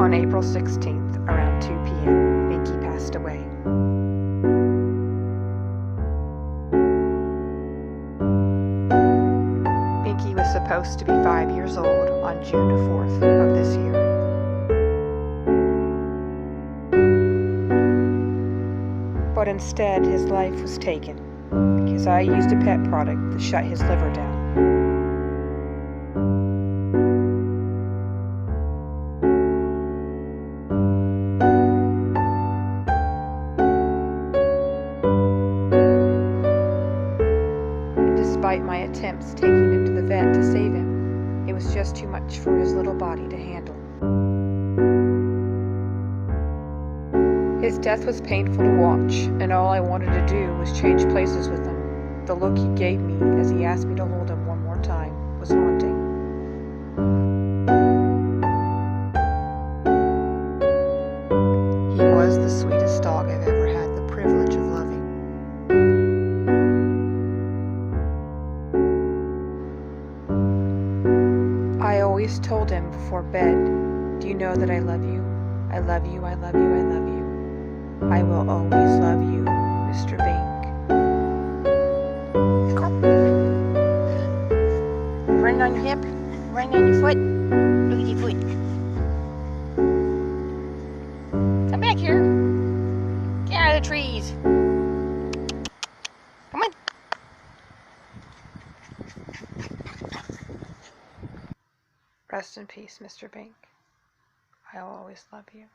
On April 16th, around 2 p.m., Binky passed away. Binky was supposed to be 5 years old on June 4th of this year. But instead, his life was taken because I used a pet product that shut his liver down. Despite my attempts taking him to the vet to save him, it was just too much for his little body to handle. His death was painful to watch, and all I wanted to do was change places with him. The look he gave me as he asked me to hold him one more time was haunting. He was the sweetest dog I've ever had the privilege of loving. I always told him before bed, "Do you know that I love you? I love you, I love you, I love you. I will always love you, Mr. Bink." Running on your hip, running on your foot. Look at your foot. Come back here. Get out of the trees. Come on. Rest in peace, Mr. Bink. I'll always love you.